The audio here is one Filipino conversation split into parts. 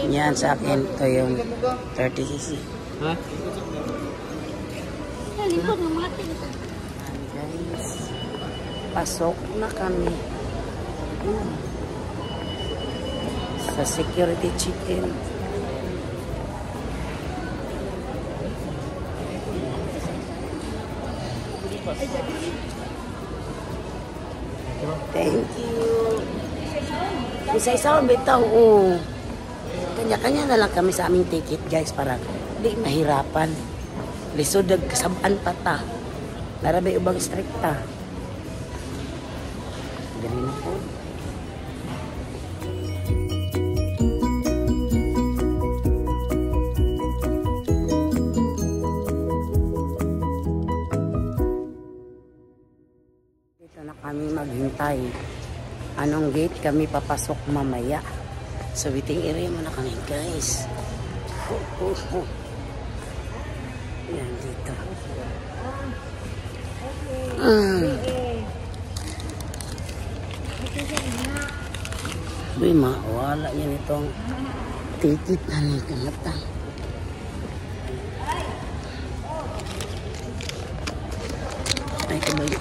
Yan sa akin. Ito yung 30cc. Ha? Guys, pasok na kami. Sa security chicken. Thank you. Isa-isa ang bitaw. Kanya-kanya na lang kami sa aming ticket, guys, para di mahirapan. Lisod kasabaan pa ta. Narabay ubang strikta. Dali na po. Dito na kami maghintay. Anong gate kami papasok mamaya? So, waiting area muna kami, guys. Yan, dito. Uy, mawala yan itong ticket na ni Kamatang. Ay, kabayo.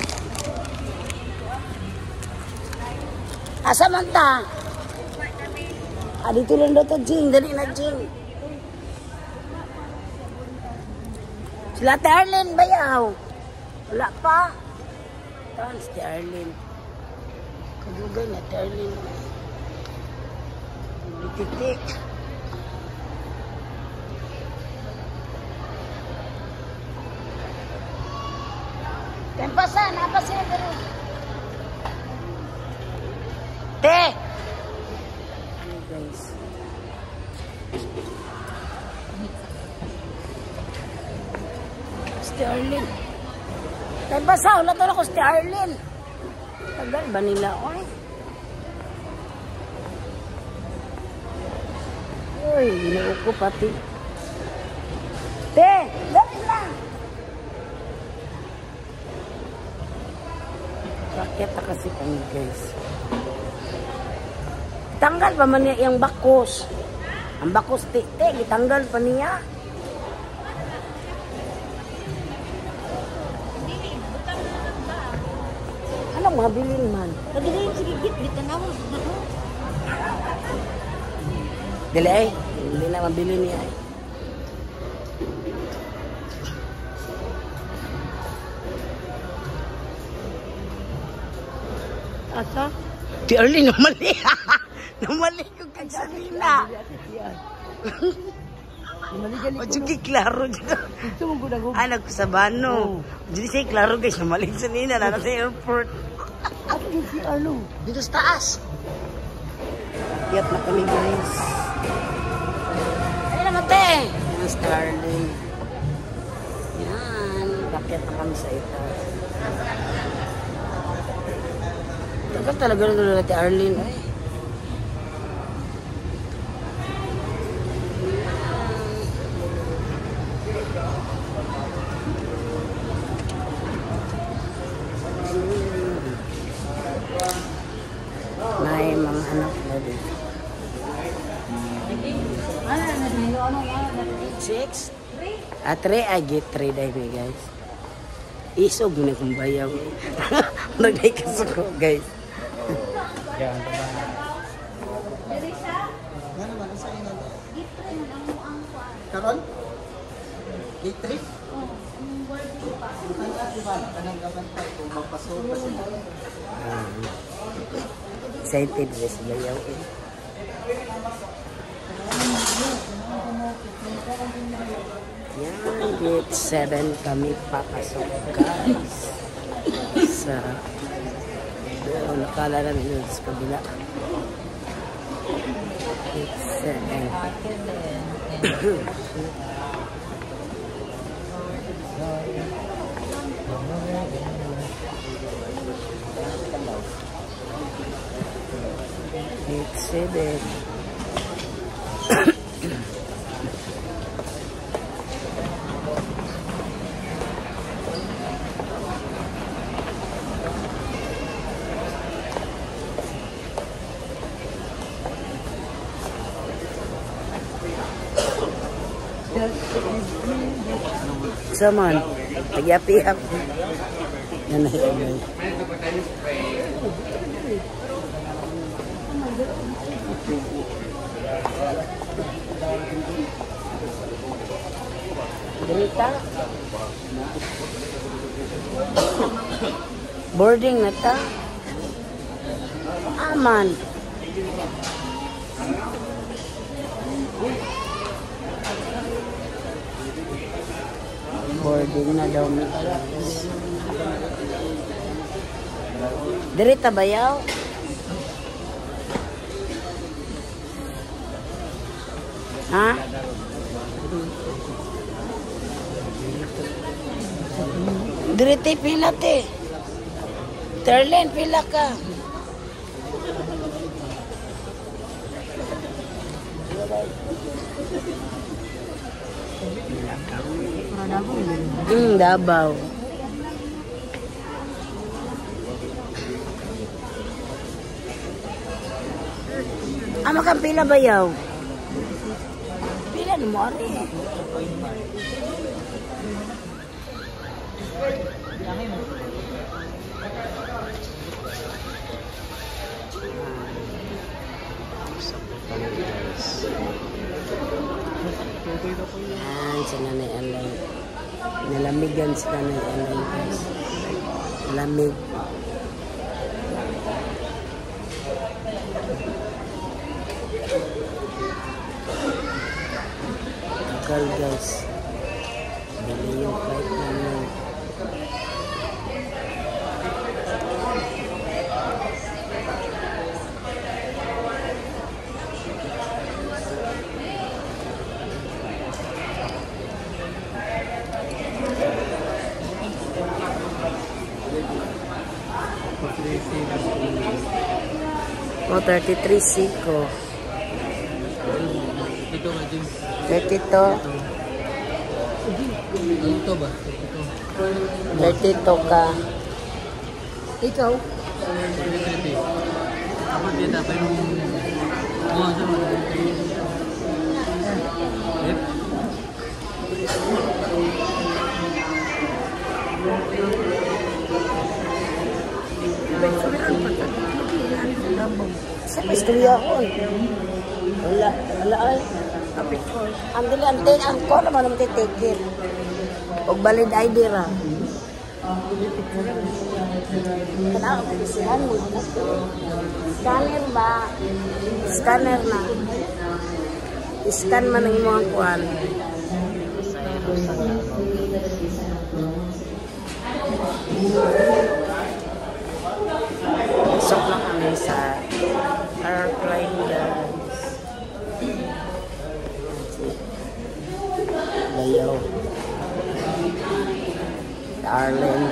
Asa man ta? Dito lang daw to, Jing. Dali na, Jing. Sila Ate Arlene bayaw. Wala pa. Taan si Arlene. Kadugay na Ate Arlene. Titik. Tempasan, apa sih terus? Teh. Ini guys. Si Arlene. Tempasan, wala to na ko si Arlene. Tagal ba nila? Oy. Uy, inuuko pati. Teh, dali lang. Bakit kasi kami guys? Tanggal pa man niya yung bakos. Ang bakos tete, itanggal pa niya. Anong mabilin man? Nagiging yung sigigit, di tanawa. Dili ay, hindi na mabili niya ay. Asa? Si Arlene, namali. Namali ko kang salina. O, sige, klaro dito. Anak ko sa bano. Jadi say, klaro guys, namali sa nina. Nana sa airport. Ako yung si ano? Dito sa taas. Iyat na kami guys. Ay naman te. Yan, Starling. Yan. Bakit na kami sa ito. Tagal talaga na doon natin Arlene. Ay. May mga anak na dito. 6? 3 I get 3 day me guys. Isog na kung bayaw. Nagay kasuko guys. Yan. Karon? Gate 3? Excited guys bayaw eh. Yan, gate 7 kami papasok guys. Sa doon, nakala namin doon sa kabila. Gate 7. Gate 7. Saman, pag-yapi-yap. Yan ay. Berita. Boarding na ta. Aman. Boarding na daw mi. Dirita bayaw. Ha? Dirita pila te. Terlen pila ka. Davao. Makan pila bayaw. Pila ni mo ari. Si Nanay Alay. Nalamigan si Nanay Alay, guys. Lamig. Tagal, guys. Bili yung flight namin. Oh, 33 siko. 32. Ito ba? 32 ka. Ikaw? Ako dito pa yung... Oo, sa mga. Sa istorya ko. Wala ay. Ang dili ang ko naman ang titikit. Og valid ID ra. Kana ang bisihan mo. Scanner ba? Scanner na. Scan man ang imong kuan. Pasok na kami sa airplane guys. Bayaw. Darling.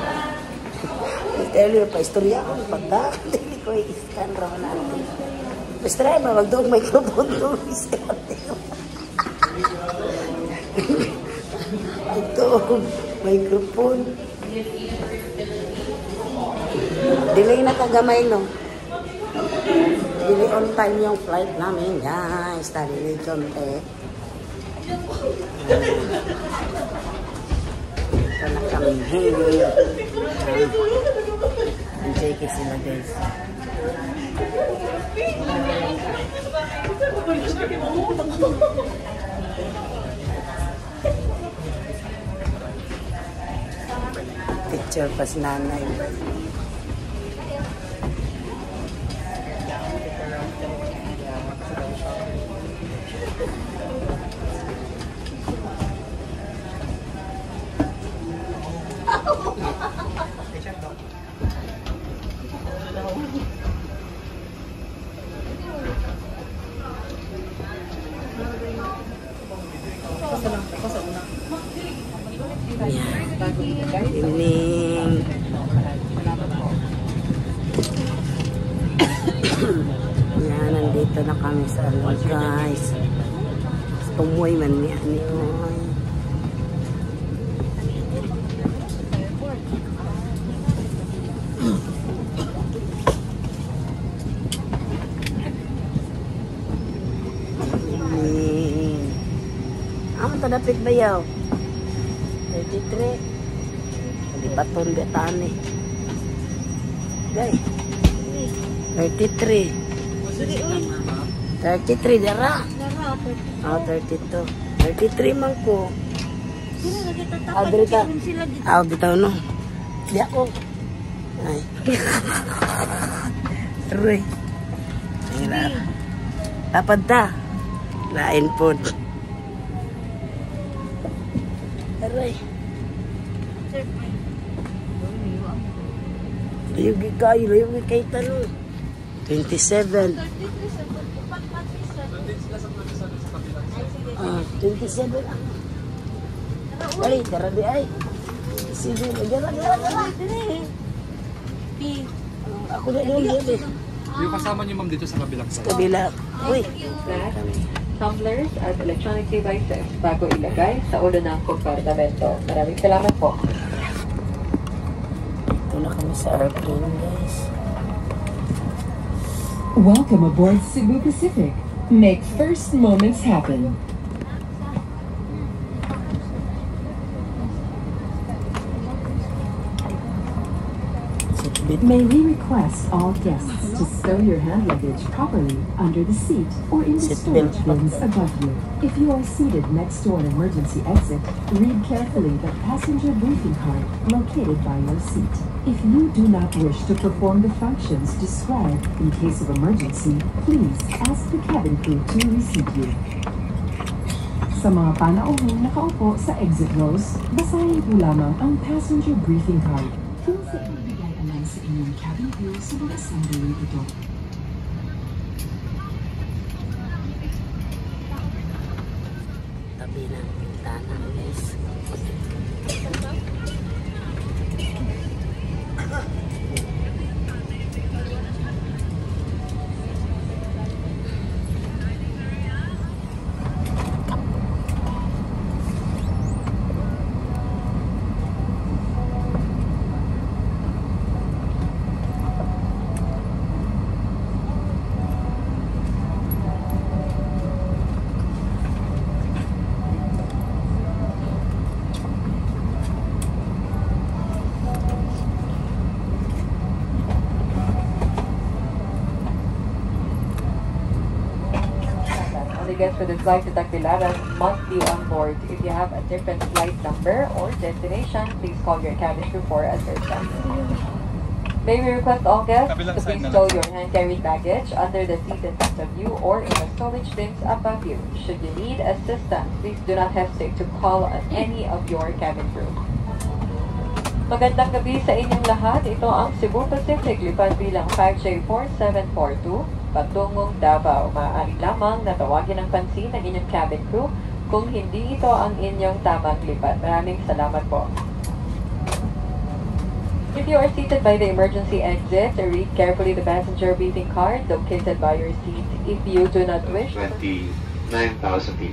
Tell you pa istorya ko pagda. Dili ko i-scan ra natin. Basta rin magdog microphone to i-scan. Ito microphone. Dili na kagamay no. Dili on time yung flight namin guys. Dili konti. Ito na kami. Enjoy ka sila guys. Picture pas nanay. Evening. Yan, nandito na kami sa ano guys. Tumuy man niya niyo. Ang tanapit bayaw. 33. Hindi pa ito betaan eh. Guys. 33. 33, dara. Oh, 32. 33 man ko. Adrita. Bitaw no. Di ako. Ay. Aroy. Ay, tapad ta. Lain po. Aray. Layog kayo, layog kayo tanong. 27. 27 ako. Ay, darabi ay. Sige, dara. Ako na doon eh. Yung kasama niyo ma'am dito sa kabilang side. Kabila. Uy. Tumblers at electronic devices bago ilagay sa ulo ng kompartamento. Maraming salamat po. Ito na kami sa airplane, guys. Welcome aboard Cebu Pacific. Make first moments happen. May we request all guests to stow your hand luggage properly under the seat or in the storage bins above you. If you are seated next to an emergency exit, read carefully the passenger briefing card located by your seat. If you do not wish to perform the functions described in case of emergency, please ask the cabin crew to receive you. Sa mga panauhong nakaupo sa exit rows, basahin po lamang ang passenger briefing card. Kung sa ibigay alam sa inyong cabin crew sa mga sandali ito. Tabi ng bintana, guys. Guests for the flight to Tacbilaran must be on board. If you have a different flight number or destination, please call your cabin crew for assistance. May we request all guests to please stow your hand-carried baggage under the seat in front of you or in the storage bins above you. Should you need assistance, please do not hesitate to call on any of your cabin crew. Magandang gabi sa inyong lahat. Ito ang Cebu Pacific, lipad bilang 5J4742. Patungong Davao. Maaari lamang na tawagin ang pansin ng inyong cabin crew kung hindi ito ang inyong tamang lipad. Maraming salamat po. If you are seated by the emergency exit, read carefully the passenger briefing card located by your seat. If you do not wish... 29,000 feet.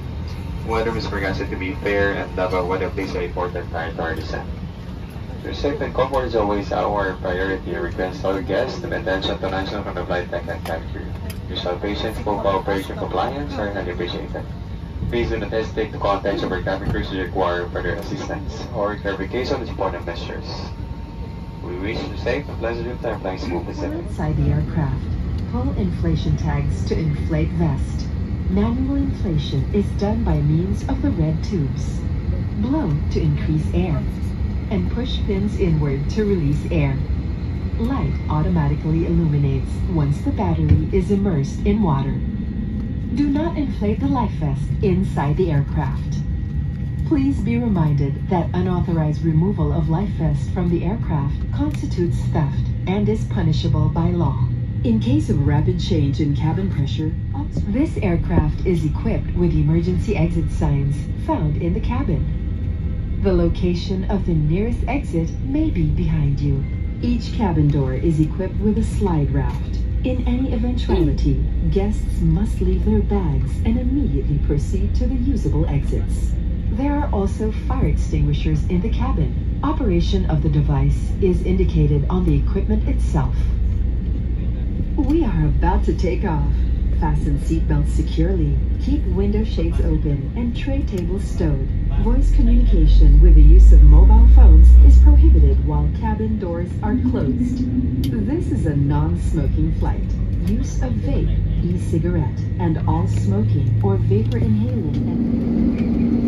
Weather is forecasted to be fair and Davao weather plays an important part to our descent. Your safe and comfort is always our priority. Request all guests to pay attention to announcements from the flight deck and cabin crew. Your patience, full cooperation, compliance are highly appreciated. Please do not hesitate to contact our cabin crew to require further assistance or clarification of important measures. We wish you safe and pleasant time flying Cebu Pacific. Inside the aircraft, pull inflation tags to inflate vest. Manual inflation is done by means of the red tubes. Blow to increase air, and push pins inward to release air. Light automatically illuminates once the battery is immersed in water. Do not inflate the life vest inside the aircraft. Please be reminded that unauthorized removal of life vest from the aircraft constitutes theft and is punishable by law. In case of rapid change in cabin pressure, this aircraft is equipped with emergency exit signs found in the cabin. The location of the nearest exit may be behind you. Each cabin door is equipped with a slide raft. In any eventuality, guests must leave their bags and immediately proceed to the usable exits. There are also fire extinguishers in the cabin. Operation of the device is indicated on the equipment itself. We are about to take off. fasten seatbelts securely, keep window shades open, and tray tables stowed. Voice communication with the use of mobile phones is prohibited while cabin doors are closed. This is a non-smoking flight. Use of vape, e-cigarette, and all smoking or vapor inhaling